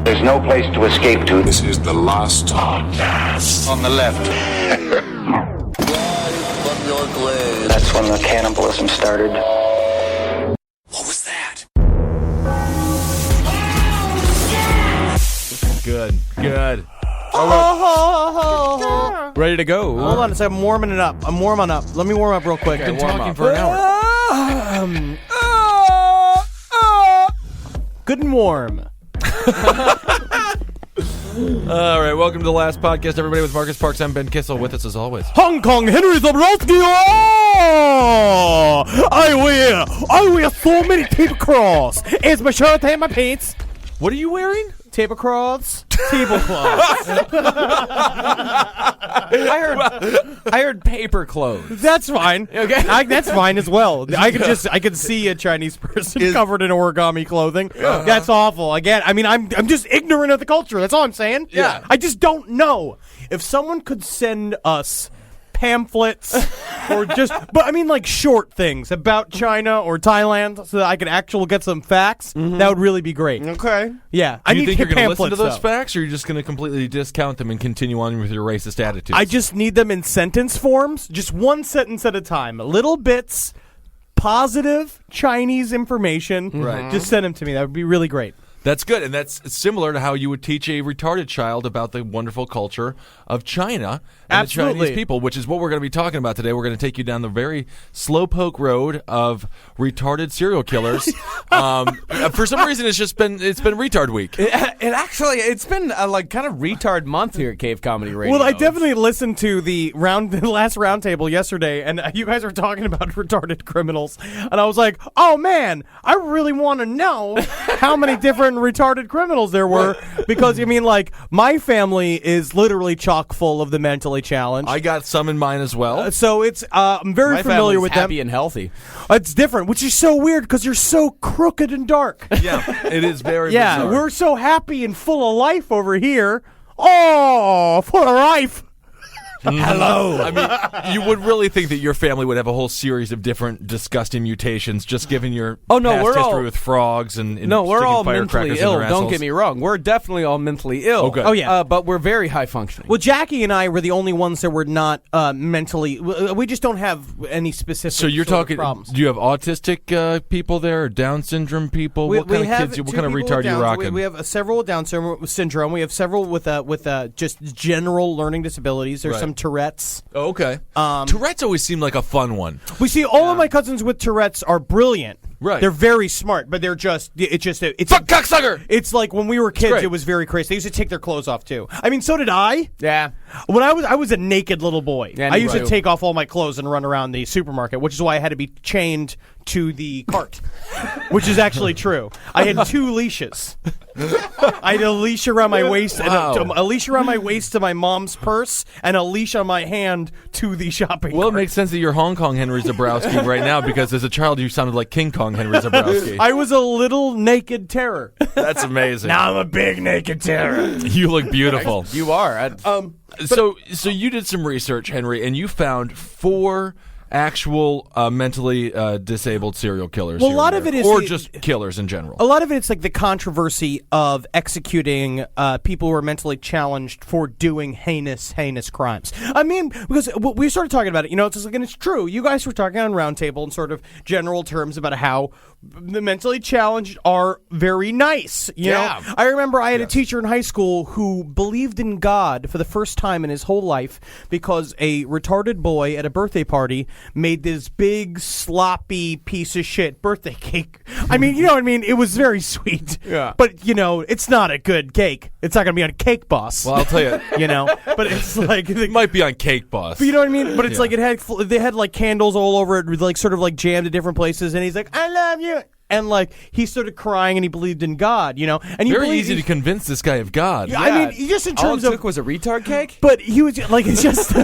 There's no place to escape to. This is the last podcast. On the left. That's when the cannibalism started. What was that? Good. Ready to go. Hold on a second. I'm warming it up. Let me warm up real quick. Been talking for an hour. Good and warm. All right, welcome to the last podcast, everybody, with Marcus Parks. I'm Ben Kissel. With us, as always, Hong Kong Henry Zabrowski. Oh! I wear so many tablecloths. It's my shirt and my pants. What are you wearing? Tablecloths. Tablecloths. I heard paper clothes. That's fine. Okay. That's fine as well. I could see a Chinese person covered in origami clothing. That's awful. Again, I mean, I'm just ignorant of the culture. That's all I'm saying. Yeah. I just don't know. If someone could send us pamphlets or but I mean like short things about China or Thailand so that I could actually get some facts, that would really be great. Okay. Yeah. Do you think you're going to listen to those though. facts, or you're just going to completely discount them and continue on with your racist attitudes? I just need them in sentence forms, just one sentence at a time. Little bits, positive Chinese information. Right. Just send them to me. That would be really great. That's good, and that's similar to how you would teach a retarded child about the wonderful culture of China and Absolutely. the Chinese people, which is what we're going to be talking about today. We're going to take you down the very slowpoke road of retarded serial killers. For some reason, it's been retard week. It's been like kind of retard month here at Cave Comedy Radio. Well, I definitely listened to the last roundtable yesterday, and you guys were talking about retarded criminals, and I was like, oh man, I really want to know how many different retarded criminals there were, because I mean, like, my family is literally chock full of the mentally challenged. I got some in mine as well. So it's I'm very My familiar family's with happy them. and healthy. It's different, which is so weird because you're so crooked and dark. Yeah, it is very Yeah, bizarre. we're so happy and full of life over here. Oh, full of life. Hello. I mean, you would really think that your family would have a whole series of different disgusting mutations, just given your Oh, no, past we're history all- with frogs and No, we're sticking all firecrackers mentally in ill. their Don't assholes. get me wrong. We're definitely all mentally ill. Oh, good. Oh, yeah. But we're very high functioning. Well, Jackie and I were the only ones that were not mentally. We just don't have any specific. So you're sort of talking? problems. Do you have autistic people there, or Down syndrome people? What kind of have kids? What two kind of people retard with you Down- rocking? We have several with Down syndrome. We have several with just general learning disabilities. There's Right. some Tourette's. Oh, okay. Tourette's always seemed like a fun one. We see all of my cousins with Tourette's are brilliant. Right. They're very smart, but it's Fuck cocksucker! It's like when we were kids, great. it was very crazy. They used to take their clothes off too. I mean, so did I. Yeah. When I was a naked little boy. Yeah, I me used to too. take off all my clothes and run around the supermarket, which is why I had to be chained to the cart, which is actually true. I had two leashes. I had a leash around my waist, Wow. and a leash around my waist to my mom's purse, and a leash on my hand to the shopping Well, it cart. makes sense that you're Hong Kong Henry Zabrowski right now, because as a child you sounded like King Kong Henry Zabrowski. I was a little naked terror. That's amazing. Now I'm a big naked terror. You look beautiful. You are. So you did some research, Henry, and you found 4 actual mentally disabled serial killers. Well, a here lot and of it there. is or the- just killers in general. A lot of it's like the controversy of executing people who are mentally challenged for doing heinous crimes. I mean, because we started talking about it, it's just like, and it's true. You guys were talking on Roundtable in sort of general terms about how the mentally challenged are very nice. You know, I remember I had a teacher in high school who believed in God for the first time in his whole life because a retarded boy at a birthday party made this big sloppy piece of shit birthday cake. I mean, you know what I mean? It was very sweet. Yeah. But, it's not a good cake. It's not going to be on Cake Boss. Well, I'll tell you, But it's like... it might be on Cake Boss. But you know what I mean? But it's Yeah. like they had like candles all over it, with like sort of like jammed to different places, and he's like, "I love you," and like he started crying and he believed in God, And Very easy to convince this guy of God. Yeah, I mean, just in all terms it of. took was a retard cake? But he was like, it's just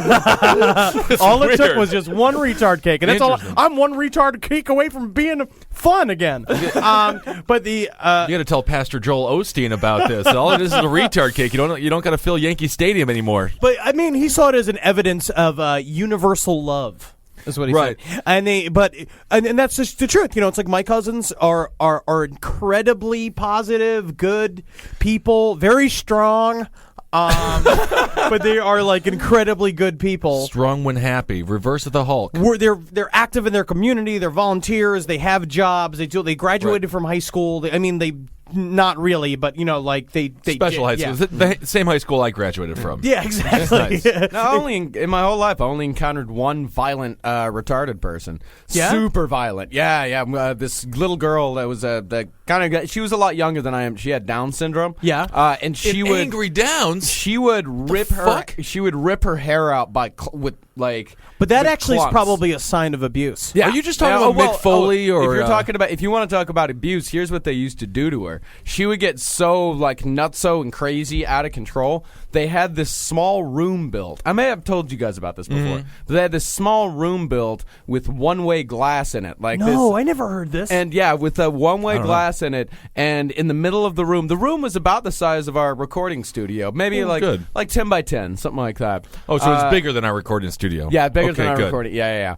all it took weird. was just one retard cake, and that's all. Interesting. I'm one retard cake away from being fun again. But the You got to tell Pastor Joel Osteen about this. All it is a retard cake. You don't got to fill Yankee Stadium anymore. but I mean, he saw it as an evidence of universal love. is what he Right. said. And that's just the truth. It's like my cousins are incredibly positive, good people, very strong. But they are like incredibly good people. Strong when happy. Reverse of the Hulk. They're active in their community. They're volunteers. They have jobs. They graduated from high school. They not really, but they Special high did, school. yeah. The same high school I graduated from. Yeah, exactly. Nice. No, in my whole life, I only encountered one violent, retarded person. Yeah? Super violent. Yeah. This little girl that was the kind of. She was a lot younger than I am. She had Down syndrome. Yeah. And she In would Angry Downs. She would rip her. fuck? She would rip her hair out with like. But that with actually clumps. is probably a sign of abuse. Yeah. Are you just talking about Mick Foley or? If you want to talk about abuse, here's what they used to do to her. She would get so like nutso and crazy, out of control. They had this small room built. I may have told you guys about this before. They had this small room built with one-way glass in it, like this. No, I never heard this. And yeah, with a one-way glass in it, and in the middle of the room was about the size of our recording studio, maybe good. like 10 by 10, something like that. Oh, so it's bigger than our recording studio. Yeah, bigger Okay, than our good. recording. Yeah.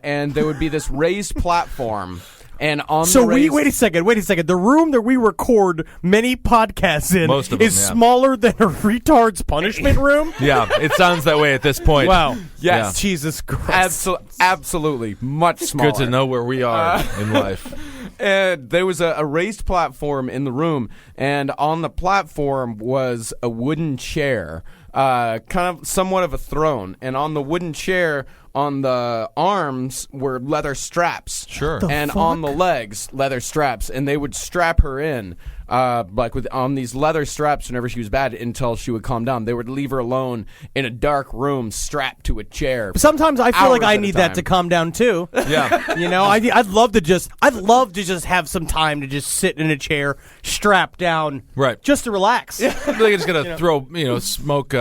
And there would be this raised platform. And on So the raised... wait a second. The room that we record many podcasts in Most of them, is yeah. smaller than a retard's punishment room. Yeah, it sounds that way at this point. Wow. Yes. Jesus Christ. Absolutely. Much smaller. Good to know where we are in life. And there was a raised platform in the room, and on the platform was a wooden chair, kind of somewhat of a throne. And on the wooden chair, on the arms were leather straps. Sure. And on the legs, leather straps. And they would strap her in, on these leather straps whenever she was bad until she would calm down. They would leave her alone in a dark room strapped to a chair. Sometimes I feel like Hours I at a need that time. to calm down too. Yeah. I'd love to just have some time to just sit in a chair, strapped down, Right. just to relax. I think it's gonna throw smoke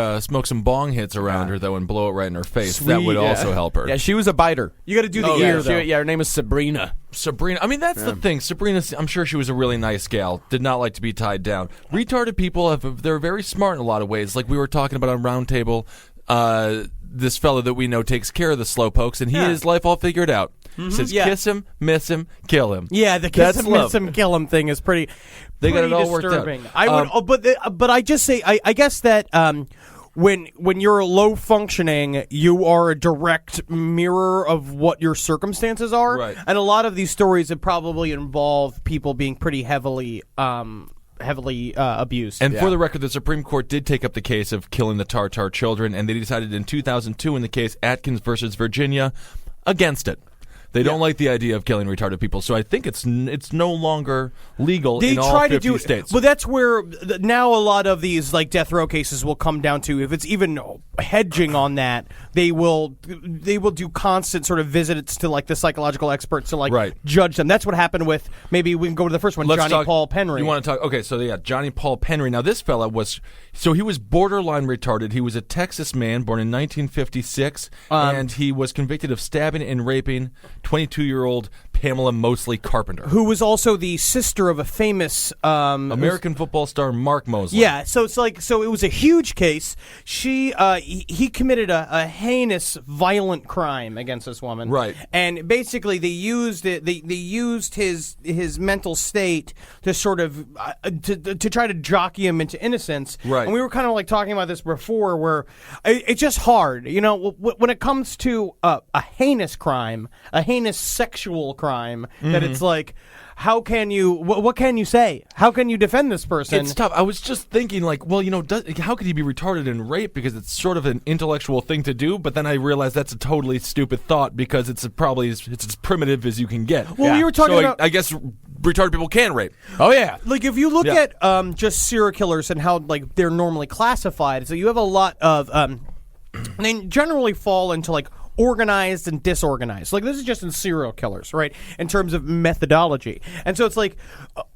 some bong hits around her though and blow it right in her face. That would also help her. Yeah, she was a biter. You got to do the yeah, ear though. Her name is Sabrina. Sabrina. I mean, that's the thing. Sabrina, I'm sure she was a really nice gal. Did not like to be tied down. Retarded people they're very smart in a lot of ways. Like we were talking about on Roundtable, this fella that we know takes care of the slowpokes, and he has life all figured out. Says Yeah. kiss him, miss him, kill him. Yeah, the kiss That's him, miss love. him, kill him thing is pretty. They got it pretty all worked out. disturbing. I would, but I just say, I guess that when you're low functioning, you are a direct mirror of what your circumstances are, Right. and a lot of these stories have probably involved people being pretty heavily abused. And for the record, the Supreme Court did take up the case of killing the Tartar children, and they decided in 2002 in the case Atkins versus Virginia against it. They don't like the idea of killing retarded people, so I think it's no longer legal They in all try 50 to do states. but that's where now a lot of these like death row cases will come down to. If it's even hedging on that, they will do constant sort of visits to like the psychological experts to like Right. judge them. That's what happened with, maybe we can go to the first one, Let's Johnny talk- Paul Penry. You want to talk? Okay, so yeah, Johnny Paul Penry. Now this fella he was borderline retarded. He was a Texas man born in 1956, and he was convicted of stabbing and raping 22-year-old Pamela Mosley Carpenter, who was also the sister of a famous American football star Mark Mosley. Yeah, so it was a huge case. He committed a heinous, violent crime against this woman. Right. And basically, they used it. They used his mental state to sort of to try to jockey him into innocence. Right. And we were kind of like talking about this before, where it's just hard. When it comes to a heinous crime, a heinous sexual crime, that it's like, how can you? What can you say? How can you defend this person? It's tough. I was just thinking, like, well, how could he be retarded in rape? Because it's sort of an intellectual thing to do. But then I realized that's a totally stupid thought because it's as primitive as you can get. Well, we were talking so about. I guess retarded people can rape. Oh, yeah. Like if you look Yeah. at just serial killers and how like they're normally classified, so you have a lot of they generally fall into like organized and disorganized. Like this is just in serial killers, right? In terms of methodology. And so it's like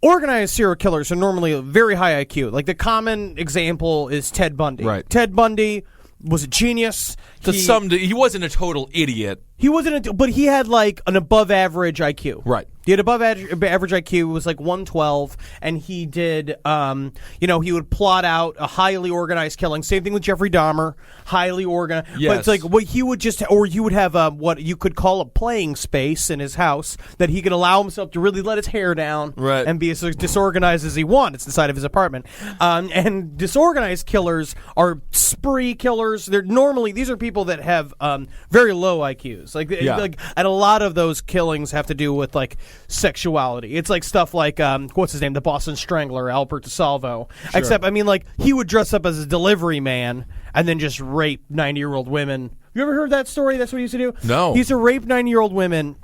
organized serial killers are normally very high IQ. Like the common example is Ted Bundy. Right. Ted Bundy was a genius. He wasn't a total idiot. He wasn't, but he had like an above average IQ. Right. He had above average IQ, was like 112, and he did, he would plot out a highly organized killing. Same thing with Jeffrey Dahmer, highly organized. Yes. But it's like what he would just, or you would have what you could call a playing space in his house that he could allow himself to really let his hair down, Right. and be as disorganized as he wants inside of his apartment. And disorganized killers are spree killers. These are people that have very low IQs. Like, and a lot of those killings have to do with like sexuality. It's like stuff like what's his name, the Boston Strangler, Albert DeSalvo. Sure. Except, I mean, like he would dress up as a delivery man and then just rape 90-year-old women. You ever heard that story? That's what he used to do. No. He used to rape 90-year-old women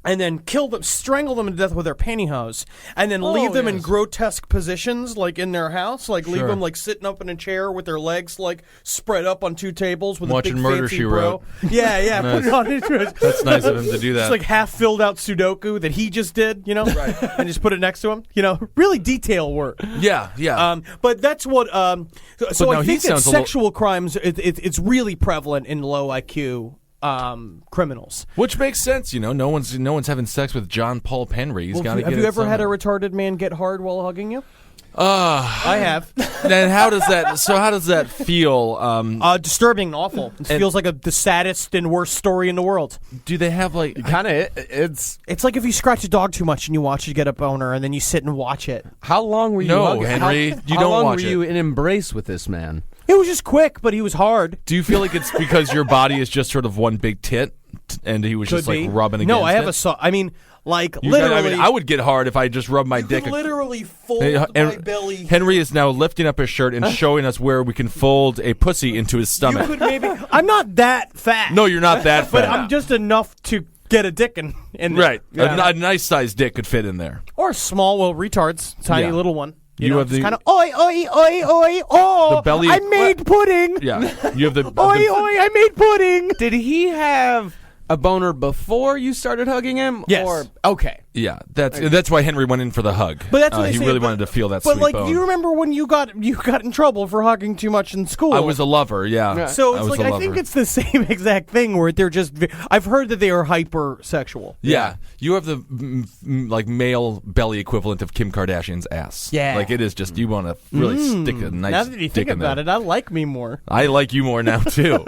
and then kill them, strangle them to death with their pantyhose, and then leave them in grotesque positions, like in their house, like leave them like sitting up in a chair with their legs like spread up on two tables with Watching a big Murder, fancy She bro. Wrote. Yeah, Nice. put it on into it. That's nice of him to do that. Just like half filled out Sudoku that he just did, right? And just put it next to him, really detail work. Yeah. But that's what. So now I he think that sounds a sexual crimes it's really prevalent in low IQ criminals. Which makes sense, No one's having sex with John Paul Penry. He's got to get. Have you it ever had a somewhere. retarded man get hard while hugging you? I have. Then how does that feel? Disturbing and awful. It feels like the saddest and worst story in the world. Do they have like Kind of. It's It's like if you scratch a dog too much and you watch it get a boner and then you sit and watch it. how long were you? No, hugging? Henry, How, you how don't long watch were it. you in embrace with this man? It was just quick, but he was hard. Do you feel like it's because your body is just sort of one big tit, and he was just like rubbing against No, I have it? literally. I would get hard if I just rubbed my you dick. could literally fold Hey, my belly. Henry is now lifting up his shirt and showing us where we can fold a pussy into his You stomach. could maybe. I'm not that fat. No, you're not that fat. but I'm just enough to get a dick in there. right. Yeah. A nice sized dick could fit in there. Or small, retards, tiny Yeah. little one. You have the- kind of oi oi oi oi oh. The belly- I made pudding. Yeah, you have the. Oi oi! I made pudding. Did he have a boner before you started hugging him? Yes. Or, okay. Yeah, that's why Henry went in for the hug. But that's what they he say, really but- wanted to feel that But sweet like, bone. you remember when you got in trouble for hugging too much in school? I was a lover. Yeah. So I it's was like a I think lover. it's the same exact thing where they're just. I've heard that they are hypersexual. Yeah, you have the like male belly equivalent of Kim Kardashian's ass. Yeah. like it is just you want to really stick a nice Now that you dick think in about there. it, I like me more. I like you more now too.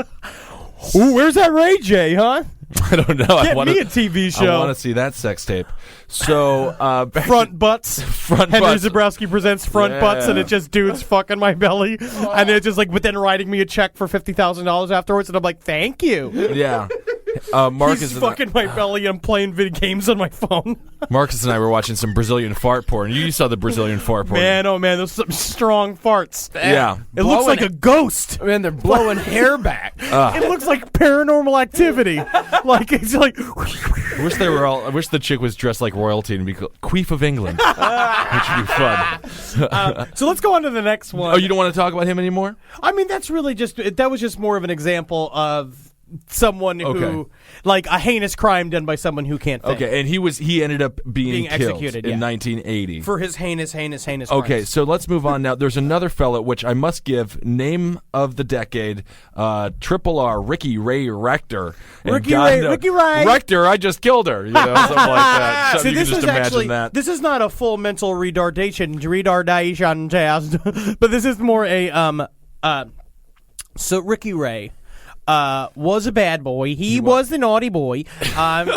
Ooh, where's that Ray J, huh? I don't know. I Get wanna, me a TV I show. want to see that sex tape. So back Front butts. front Henry butts. Zabrowski presents Front Butts, and Yeah. it's just dudes fucking my belly, and it's just like, but then writing me a check for $50,000 afterwards, and I'm like, thank you. Yeah. Marcus He's and fucking my belly, and I'm playing video games on my phone. Marcus and I were watching some Brazilian fart porn. You saw the Brazilian fart porn. Man, oh man, those some strong farts. Yeah. It looks like a ghost. Man, they're blowing hair back. It looks like Paranormal Activity. Like it's like I wish the chick was dressed like royalty and be called Queef of England. Which would be fun. so. Let's go on to the next one. Oh, you don't want to talk about him anymore? I mean, that's really that was just more of an example of someone who, Okay. like a heinous crime done by someone who can't think. Okay, and he ended up being killed executed, in yeah. 1980. For his heinous Okay, crimes. so let's move on now. There's another fellow, which I must give name of the decade, Triple R, Ricky Ray Rector. And Ricky God Ray- knows- Ricky Ray. Rector, I just killed her. Something like that. See, You can this just is imagine actually that. this is not a full mental retardation test, but this is more a So Ricky Ray was a bad boy. He was the naughty boy.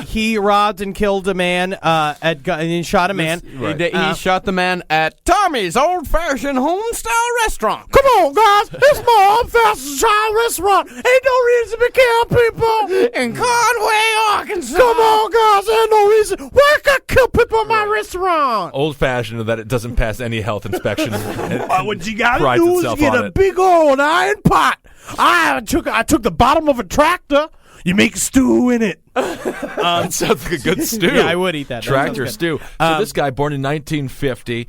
He robbed and killed a man and then shot a man. He shot the man at Tommy's old-fashioned home-style restaurant. Come on, guys! It's my old-fashioned child restaurant. Ain't no reason to kill people In Conway, Arkansas. Come on, guys! Ain't no reason. Why I gotta kill people in my restaurant? Old fashioned that it doesn't pass any health inspection. What you gotta prides do is itself get on a it. big old iron pot. I took the bottom of a tractor. You make stew in it. That sounds like a good stew. Yeah, I would eat that. That Tractor sounds stew. So this guy, born in 1950,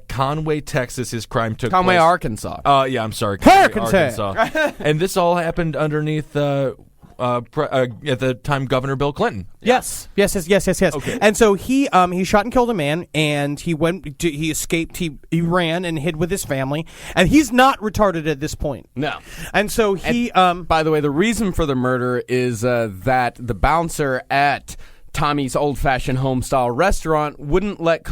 Conway, Texas. His crime took Conway, place. Arkansas. Yeah, I'm sorry. Arkansas. And this all happened underneath at the time Governor Bill Clinton. Yes. Okay. And so he shot and killed a man, and he escaped. He ran and hid with his family, and he's not retarded at this point. No. And so he By the way, the reason for the murder is that the bouncer at Tommy's old-fashioned home-style restaurant wouldn't let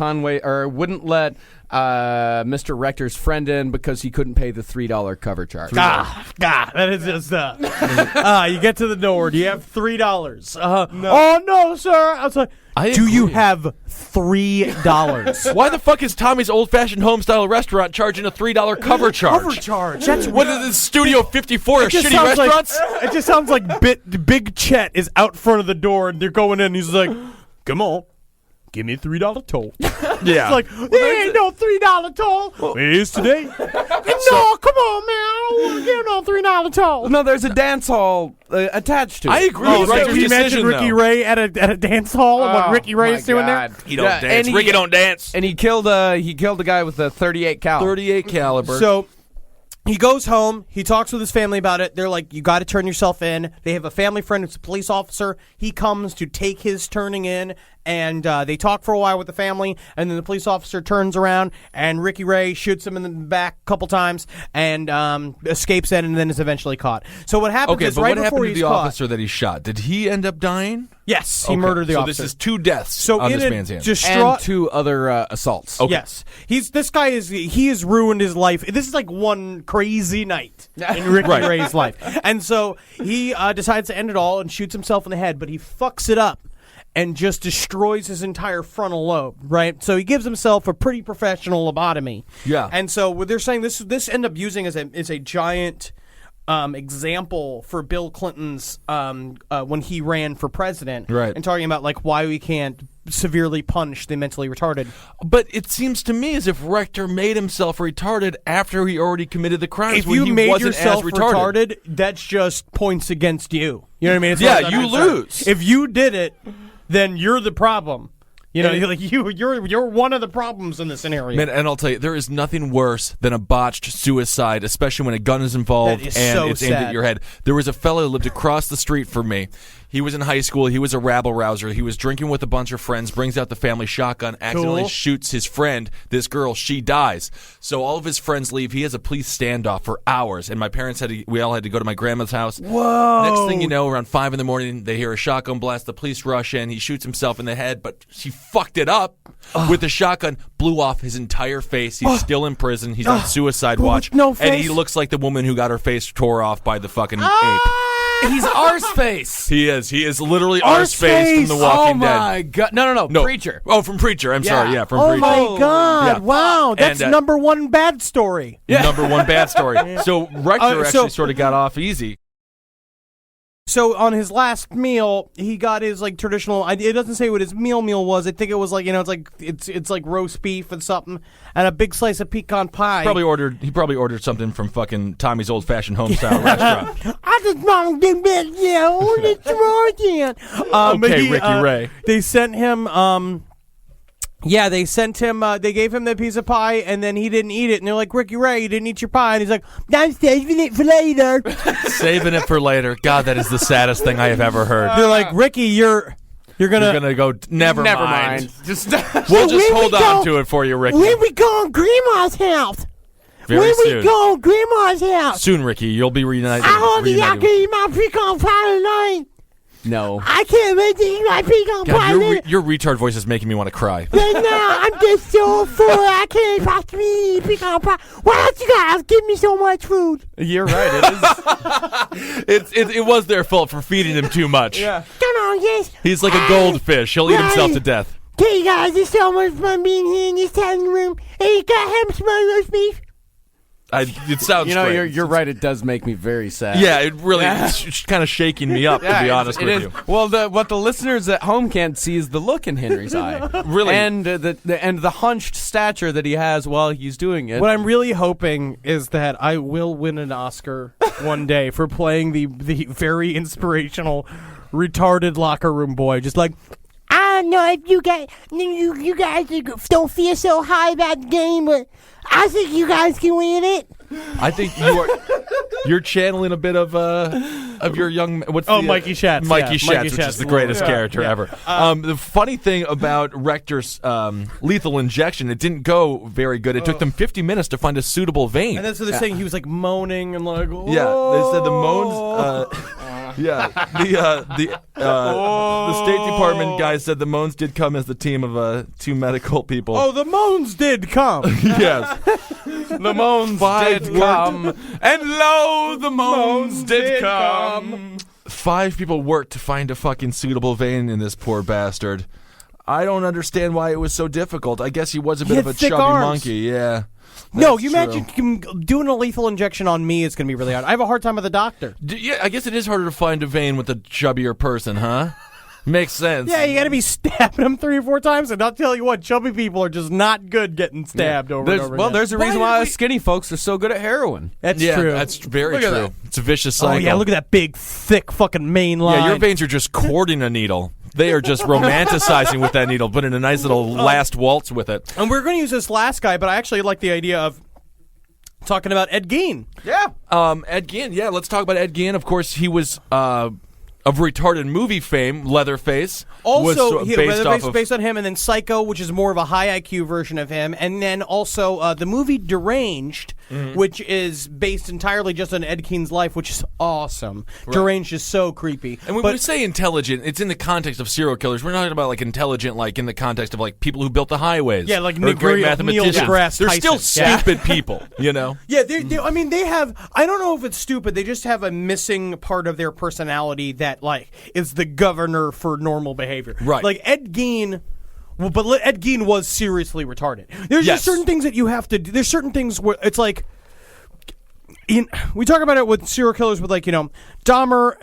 Mr. Rector's friend in because he couldn't pay the $3 cover charge. that is just you get to the door. Do you have $3? No. Oh no, sir. I was like, do you have $3? Why the fuck is Tommy's old-fashioned home-style restaurant charging a $3 cover charge? Cover charge. That's what is this Studio 54 of shitty restaurants? It just sounds like Big Chet is out front of the door and they're going in. And he's like, "Come on, give me a $3 toll." Yeah. It's like, there ain't no $3 toll. It is today. No, come on, man. I don't want to give no $3 toll. No, there's a dance hall attached to it. I agree with Rector's Can you imagine decision, Ricky though. Ray at a dance hall and what Ricky Ray is doing there? He don't dance. Ricky don't dance. And he killed a guy with a 38 cal. 38 caliber. So he goes home. He talks with his family about it. They're like, you got to turn yourself in. They have a family friend who's a police officer. He comes to take his turning in, and they talk for a while with the family, and then the police officer turns around, and Ricky Ray shoots him in the back a couple times, and escapes in, and then is eventually caught. So what happens is right what before happened to he's the caught... officer that he shot? Did he end up dying? Yes, he murdered the officer. So this is 2 deaths on this man's hands. And 2 other assaults. Okay. Yes, he has ruined his life. This is like one crazy night in Ricky Ray's life, and so he decides to end it all and shoots himself in the head, but he fucks it up and just destroys his entire frontal lobe. Right, so he gives himself a pretty professional lobotomy. Yeah, and so what they're saying this end up using as a giant example for Bill Clinton's when he ran for president, right, and talking about like why we can't severely punish the mentally retarded. But it seems to me as if Rector made himself retarded after he already committed the crimes. If when you he made wasn't yourself as retarded, that's just points against you. You know what I mean? It's yeah, like, you lose. If you did it, then you're the problem. You know, you're one of the problems in this scenario. Man, and I'll tell you, there is nothing worse than a botched suicide, especially when a gun is involved That is and so it's aimed sad. at your head. There was a fellow who lived across the street from me. He was in high school. He was a rabble-rouser. He was drinking with a bunch of friends, brings out the family shotgun, accidentally shoots his friend, this girl. She dies. So all of his friends leave. He has a police standoff for hours, and my parents we all had to go to my grandma's house. Whoa. Next thing you know, around 5 in the morning, they hear a shotgun blast. The police rush in. He shoots himself in the head, but she fucked it up with the shotgun, blew off his entire face. He's still in prison. He's on suicide watch. no and face? he looks like the woman who got her face tore off by the fucking ape. He's Arseface. He is. He is literally Arseface from The Walking Dead. Oh my god! No, Preacher. Oh, from Preacher. I'm sorry. Yeah, from Oh Preacher. my God! Yeah. Wow, that's And, number one bad story. Number one bad story. So Rector so- actually sort of got off easy. So on his last meal, he got his like traditional. It doesn't say what his meal was. I think it was like it's like roast beef and something, and a big slice of pecan pie. He probably ordered something from fucking Tommy's old fashioned home style restaurant. I just want to get back there. Order tomorrow again. Okay, Ricky Ray. They sent him. They gave him the piece of pie, and then he didn't eat it. And they're like, Ricky Ray, you didn't eat your pie. And he's like, I'm saving it for later. Saving it for later. God, that is the saddest thing I have ever heard. They're like, Ricky, you're gonna go. Never mind. Just We'll just hold on to it for you, Ricky. When we go to Grandma's house? Very soon. We go to Grandma's house? Soon, Ricky. You'll be reunited. I hope you can eat my pecan pie tonight. no. I can't wait to eat my pecan pie. God, your retard voice is making me want to cry. But now I'm just so full. I can't possibly eat pecan pie. Why don't you guys give me so much food? You're right. It is. It was their fault for feeding him too much. Yeah. Come on, yes. He's like a goldfish. He'll eat himself to death. Hey guys, it's so much fun being here in this tiny room. Hey, you got ham smell roast beef? It sounds. You know, great. you're right. It does make me very sad. Yeah, it really is kind of shaking me up, to be honest with you. Well, what the listeners at home can't see is the look in Henry's eye, Really? and the hunched stature that he has while he's doing it. What I'm really hoping is that I will win an Oscar one day for playing the very inspirational, retarded locker room boy. Just like, I I don't know if you guys don't feel so high about the game, but I think you guys can win it. I think you're channeling a bit of your young. Mikey Shatz. Mikey Yeah, Shatz, which Shatz. is the greatest Yeah, character yeah. ever. The funny thing about Rector's lethal injection, it didn't go very good. It took them 50 minutes to find a suitable vein. And that's what they're saying. He was like moaning and like, oh. Yeah, they said the moans. Yeah, the State Department guy said the moans did come as the team of 2 medical people. Oh, the moans did come. Yes. The moans did come, and lo, the moans did come. 5 people worked to find a fucking suitable vein in this poor bastard. I don't understand why it was so difficult. I guess he was a bit of a thick chubby arms. monkey. Yeah. No, That's you true. imagine doing a lethal injection on me is going to be really hard. I have a hard time with the doctor. Yeah, I guess it is harder to find a vein with a chubbier person, huh? Makes sense. Yeah, you got to be stabbing them 3 or 4 times, and I'll tell you what, chubby people are just not good getting stabbed over and over again. There's a reason why skinny folks are so good at heroin. That's Yeah, true. that's very Look at true. that. It's a vicious Oh cycle. yeah, look at that big, thick, fucking main line. Yeah, your veins are just courting a needle. They are just romanticizing with that needle, putting a nice little last waltz with it. And we're going to use this last guy, but I actually like the idea of talking about Ed Gein. Yeah. Ed Gein, yeah, let's talk about Ed Gein. Of course, he was of retarded movie fame, Leatherface. Also, was based on him, and then Psycho, which is more of a high IQ version of him, and then also the movie Deranged, which is based entirely just on Ed Gein's life, which is awesome. Deranged is so creepy. And when we say intelligent, it's in the context of serial killers. We're not talking about like intelligent, like in the context of like people who built the highways. Yeah, like or great Neil mathematicians. deGrasse They're still Tyson. Yeah. stupid people, you know. Yeah, I mean, they have. I don't know if it's stupid. They just have a missing part of their personality that, like, is the governor for normal behavior. Right. Like Ed Gein. Well, but Ed Gein was seriously retarded. There's Yes. just certain things that you have to do. There's certain things where it's like. We talk about it with serial killers with, like, you know, Dahmer.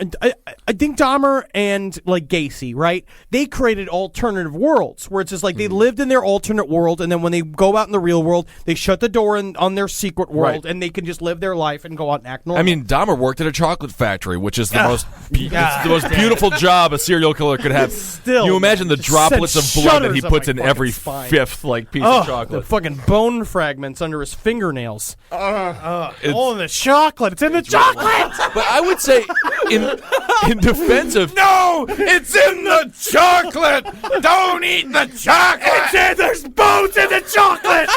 I think Dahmer and, like, Gacy, right? They created alternative worlds where it's just like they lived in their alternate world, and then when they go out in the real world, they shut the door on their secret world, Right. and they can just live their life and go out and act normal. I mean, Dahmer worked at a chocolate factory, which is the most it's the most beautiful job a serial killer could have. Still, you imagine the just droplets of sends blood that he shudders up puts my in fucking every spine. fifth like piece oh, of chocolate. the fucking bone fragments under his fingernails. All in the chocolate. It's in the chocolate. But I would say, in defense of No, it's in the chocolate. Don't eat the chocolate. There's bones in the chocolate.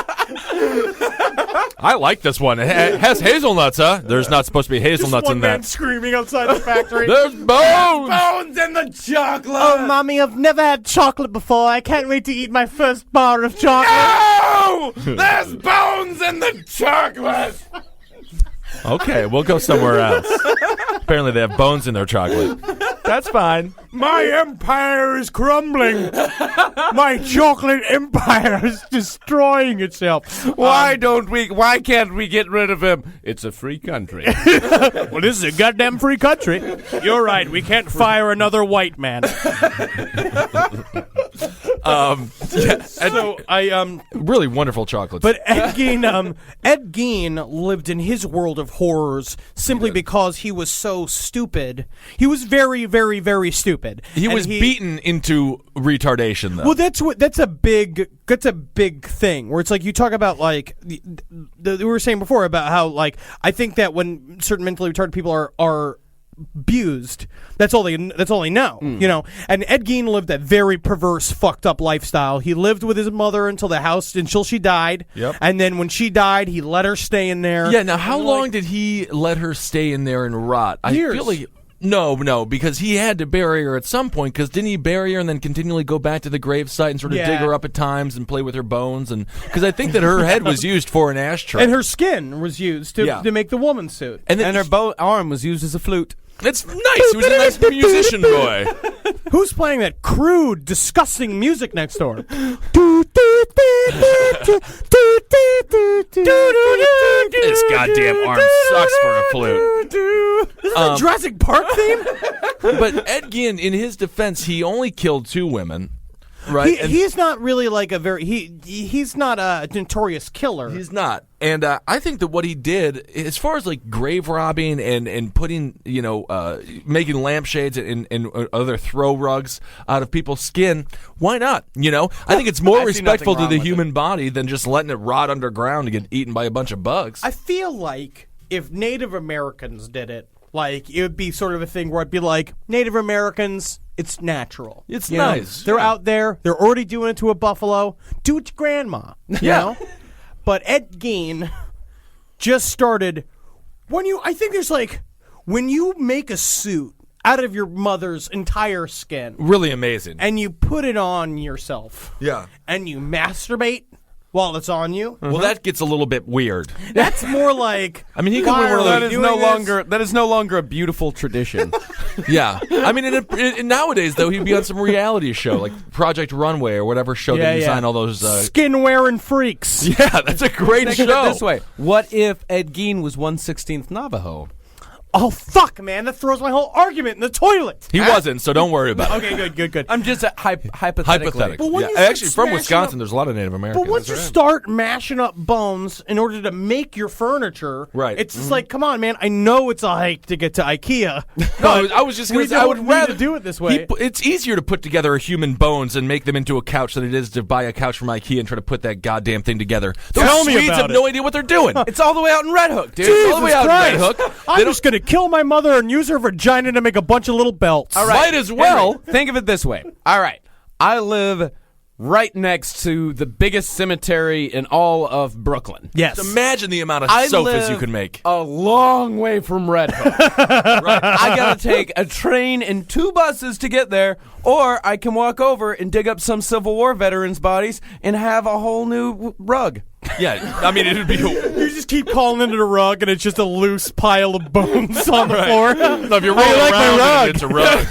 I like this one. It has hazelnuts, huh? There's not supposed to be hazelnuts One in man that. screaming outside the factory. There's bones. Bones in the chocolate. Oh, Mommy, I've never had chocolate before. I can't wait to eat my first bar of chocolate. No! There's bones in the chocolate. Okay, we'll go somewhere else. Apparently, they have bones in their chocolate. That's fine. My empire is crumbling. My chocolate empire is destroying itself. Why can't we get rid of him? It's a free country. Well, this is a goddamn free country. You're right. We can't fire another white man. So Really wonderful chocolates. But Ed Gein lived in his world of horrors simply because he was so stupid. He was very, very, very stupid. he And was beaten into retardation, though. Well, that's a big thing where it's like you talk about, like, we were saying before about how, like, I think that when certain mentally retarded people are abused, that's all they know, you know. And Ed Gein lived that very perverse, fucked up lifestyle. He lived with his mother until she died. Yep. And then when she died, he let her stay in there. Yeah, now how long did he let her stay in there and rot? Years. I feel like no, because he had to bury her at some point. Because didn't he bury her and then continually go back to the gravesite and sort of Yeah. dig her up at times and play with her bones? And because I think that her head was used for an ashtray, And her skin was used to make the woman suit. and then And her arm was used as a flute. It's nice. He was a nice musician boy. Who's playing that crude, disgusting music next door? This goddamn arm sucks for a flute. This is a Jurassic Park theme? But Ed Gein, in his defense, he only killed 2 women. Right, and- He's not really like a very he's not a notorious killer. He's not. And I think that what he did, as far as like grave robbing and putting, making lampshades and other throw rugs out of people's skin, why not? I think it's more I see nothing respectful to wrong the with human body than just letting it rot underground and get eaten by a bunch of bugs. I feel like if Native Americans did it, like it would be sort of a thing where I'd be like, Native Americans, it's natural. It's You know? nice. They're Yeah. out there. They're already doing it to a buffalo. Do it to grandma. You know? But Ed Gein just started I think there's like when you make a suit out of your mother's entire skin Really amazing. and you put it on yourself Yeah. and you masturbate while it's on you. Well, that gets a little bit weird. That's more like I mean, he could why wear one of are those- we That is doing no this? longer a beautiful tradition. Yeah. I mean, nowadays, though, he'd be on some reality show, like Project Runway or whatever show that design all those... skin wearing freaks. yeah, that's a great Think of show. it this way: what if Ed Gein was 1/16th Navajo? Oh fuck, man! That throws my whole argument in the toilet. He wasn't, so don't worry about it. Okay, good. I'm just hypothetically. Hypothetically. But when Yeah. you start Actually, from smashing Wisconsin, up- there's a lot of Native Americans. But once you start mashing up bones in order to make your furniture, Right. It's just like, come on, man! I know it's a hike to get to IKEA. No, I was just going we to say, I would don't need rather to do it this way. It's easier to put together a human bones and make them into a couch than it is to buy a couch from IKEA and try to put that goddamn thing together. Those Tell me Swedes about have it. no idea what they're doing. It's all the way out in Red Hook, dude. It's all the way Jesus out in Red Christ. Hook. I'm They don't- just gonna kill my mother and use her vagina to make a bunch of little belts. All right. Might as well. Henry, think of it this way. All right. I live right next to the biggest cemetery in all of Brooklyn. Yes. Just imagine the amount of I sofas you live can make. a long way from Red Hook. I gotta take a train and 2 buses to get there, or I can walk over and dig up some Civil War veterans' bodies and have a whole new rug. Yeah, I mean, it would be... You just keep calling into the rug, and it's just a loose pile of bones on the floor. No, if you're rolling like my around rug. it's a rug.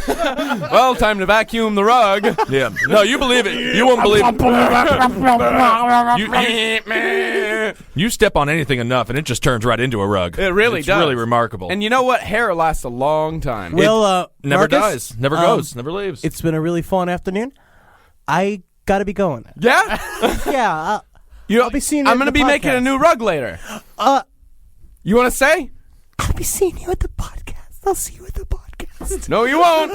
Well, time to vacuum the rug. Yeah. No, you believe it. You won't believe it. You step on anything enough, and it just turns right into a rug. It really it's does. really remarkable. And you know what? Hair lasts a long time. Well, never Marcus, dies, never goes, never leaves. It's been a really fun afternoon. I gotta be going. yeah? Yeah, I'll be seeing you I'm at going to the be making a podcast. new rug later. You want to say? I'll be seeing you at the podcast. I'll see you at the podcast. No, you won't.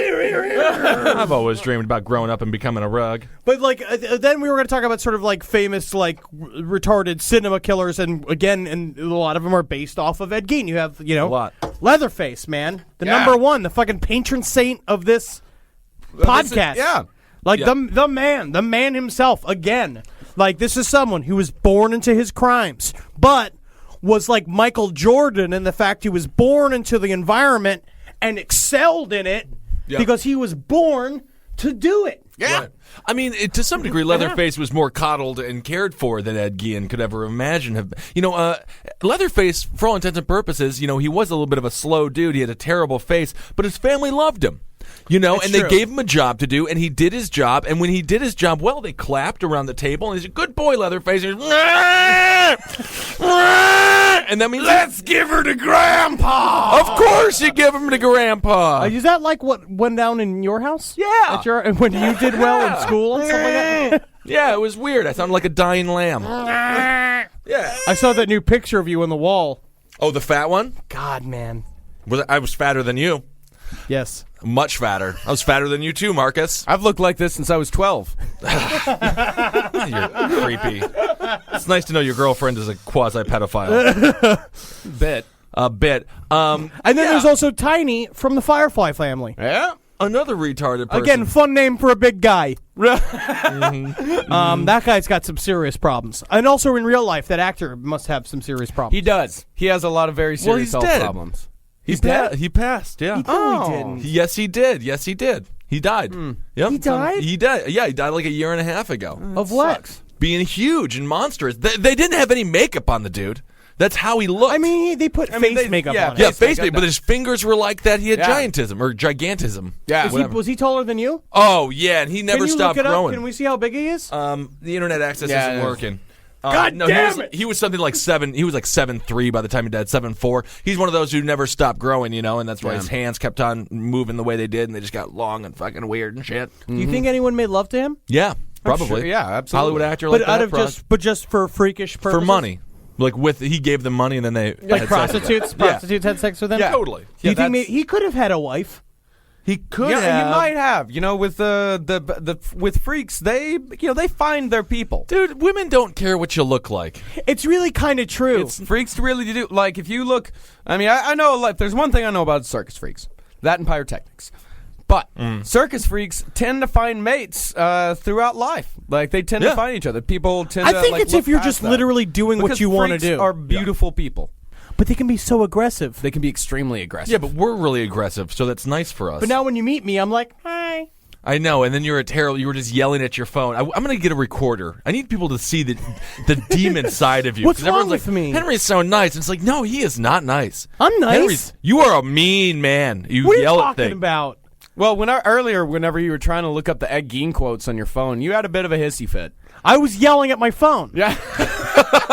I've always dreamed about growing up and becoming a rug. But like, then we were going to talk about sort of like famous, like retarded cinema killers, and again, and a lot of them are based off of Ed Gein. You have, A lot. Leatherface, man, the Yeah. number one, the fucking patron saint of this podcast. yeah. Like Yeah. the man himself. Again, like this is someone who was born into his crimes, but was like Michael Jordan in the fact he was born into the environment and excelled in it because he was born to do it. Yeah. Right. I mean, to some degree, Leatherface was more coddled and cared for than Ed Gein could ever imagine. Leatherface, for all intents and purposes, he was a little bit of a slow dude. He had a terrible face, but his family loved him. And they true. gave him a job to do, and he did his job. And when he did his job well, they clapped around the table, and he said, "Good boy, Leatherface." And, and that means Let's give her to Grandpa. of course, you give him to Grandpa. Is that like what went down in your house? Yeah. At your, when you did well in school and stuff like that? Yeah, it was weird. I sounded like a dying lamb. Yeah. I saw that new picture of you on the wall. Oh, the fat one? God, man. I was fatter than you. Yes. Much fatter. I was fatter than you too, Marcus. I've looked like this since I was 12. You're creepy. It's nice to know your girlfriend is a quasi-pedophile. Bit. A bit. And then there's also Tiny from the Firefly family. Yeah. Another retarded person. Again, fun name for a big guy. That guy's got some serious problems. And also in real life, that actor must have some serious problems. He does. He has a lot of very serious he's health dead. problems. He's dead. He passed, yeah. No, he didn't. Yes, he did. Yes, he did. He died. Yep. He died? He died. Yeah, he died like a year and a half ago. Of what? Being huge and monstrous. They didn't have any makeup on the dude. That's how he looked. I mean, they put face makeup on it. yeah, face face makeup, makeup, but his fingers were like that. He had Yeah. giantism or gigantism. Yeah. Was he taller than you? Oh, yeah, and he never Can you stopped look it growing. up? Can we see how big he is? The internet access Yeah, isn't it is. working. God no, damn it! He was something like 7. He was like 7'3" by the time he died. 7'4". He's one of those who never stopped growing, and that's why his hands kept on moving the way they did, and they just got long and fucking weird and shit. Do you think anyone made love to him? Yeah, probably. Sure, yeah, absolutely. Hollywood actor, But like out that, of just for freakish purposes? for money. Like he gave them money and then they Like had sex with prostitutes? them. Prostitutes had sex with them? Yeah, totally. Do you Yeah, think maybe he could have had a wife? He could Yeah, have. he might have. With with freaks, they find their people. Dude, women don't care what you look like. It's really kind of true. Freaks really do. Like, if you look, I know, like, there's one thing I know about circus freaks, that and pyrotechnics. But circus freaks tend to find mates throughout life. Like, they tend to find each other. People tend to, I think like, it's look if you're past just that. literally doing what Because you want to freaks do. are beautiful people. But they can be so aggressive. They can be extremely aggressive. Yeah, but we're really aggressive, so that's nice for us. But now when you meet me, I'm like, hi. I know, and then you were just yelling at your phone. I'm going to get a recorder. I need people to see the demon side of you. What's 'Cause everyone's wrong like, with me? Henry's so nice. And it's like, no, he is not nice. I'm nice. You are a mean man. You What are you yell at talking things. about? Well, whenever you were trying to look up the Ed Gein quotes on your phone, you had a bit of a hissy fit. I was yelling at my phone. Yeah.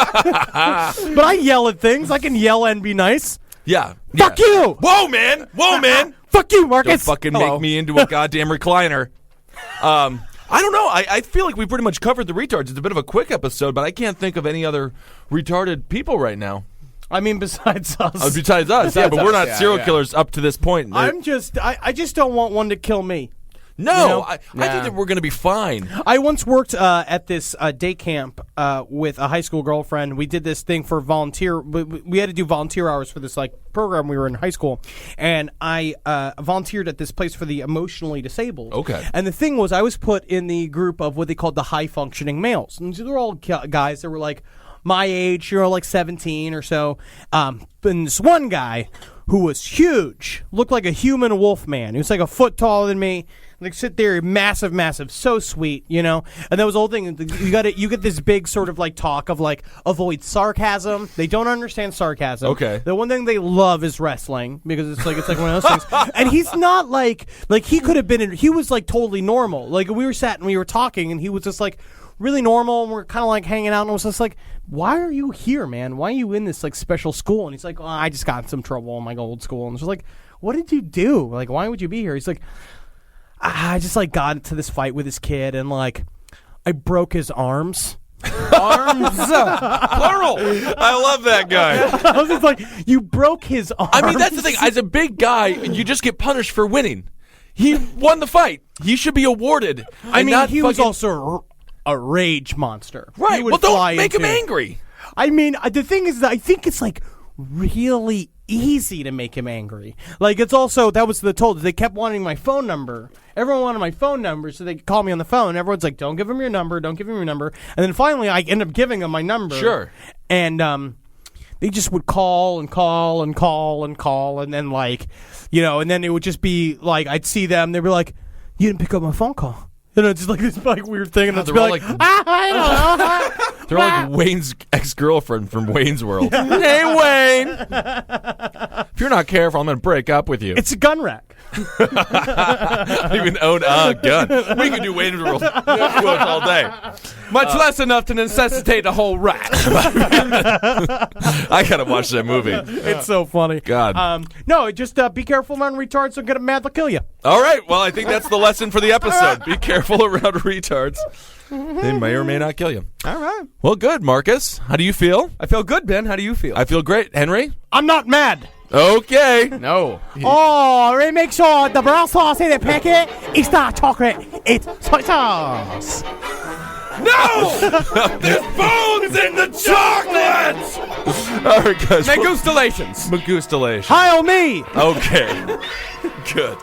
But I yell at things. I can yell and be nice. Yeah. Fuck you! Whoa, man. Whoa, man. Fuck you, Don't Marcus! fucking Hello. make me into a goddamn recliner. I don't know. I feel like we pretty much covered the retards. It's a bit of a quick episode, but I can't think of any other retarded people right now. I mean, besides us. Besides us, yeah, but we're not yeah, serial yeah. killers up to this point. I just don't want one to kill me. No, You know? I think that we're going to be fine. I once worked at this day camp with a high school girlfriend. We did this thing for volunteer. We had to do volunteer hours for this program. We were in high school, and I volunteered at this place for the emotionally disabled. Okay. And the thing was, I was put in the group of what they called the high functioning males, and these were all guys that were like my age, like 17 or so. And this one guy who was huge, looked like a human wolf man. He was like a foot taller than me. Like, sit there, massive, so sweet, And that was the whole thing. You get this big sort of like talk of like avoid sarcasm. They don't understand sarcasm. Okay. The one thing they love is wrestling because it's like one of those things. And he's not like he could have been. He was like totally normal. Like we were talking, and he was just like really normal, and we're kind of like hanging out, and I was just like, why are you here, man? Why are you in this like special school? And he's like, I just got in some trouble in my old school. And it's like, what did you do? Like, why would you be here? He's like, I just like got into this fight with this kid, and like I broke his arms. Arms, plural. I love that guy. I was just like, you broke his arms. I mean, that's the thing. As a big guy, you just get punished for winning. He won the fight. He should be awarded. I mean, not he was fucking- also a rage monster. right. He would Well, fly don't make him into- angry. I mean, the thing is that I think it's like really easy to make him angry. Like, it's also, that was the told. They kept wanting my phone number. Everyone wanted my phone number so they could call me on the phone. Everyone's like, don't give him your number. Don't give him your number. And then finally I end up giving him my number. Sure. And they just would call and call and call and call. And then like, and then it would just be like, I'd see them. They'd be like, you didn't pick up my phone call. It's just like this like weird thing, and it's they're all like, like- I don't know. They're like Wayne's ex-girlfriend from Wayne's World. Hey, Wayne. If you're not careful, I'm going to break up with you. It's a gun rack. I don't even own a gun. We can do Wayne's World quotes all day. Much less enough to necessitate a whole rat. I got to watch that movie. It's so funny. God. No, just be careful around retards. Don't get them mad. They'll kill you. All right. Well, I think that's the lesson for the episode. Be careful around retards. They may or may not kill you. All right. Well, good, Marcus. How do you feel? I feel good, Ben. How do you feel? I feel great. Henry? I'm not mad. Okay. no. Oh, make sure the brown sauce in the packet is not chocolate, it's soy sauce. No! There's bones in the chocolate! All right, guys. Megustalations. Megustalations. Heil me. Okay. Good.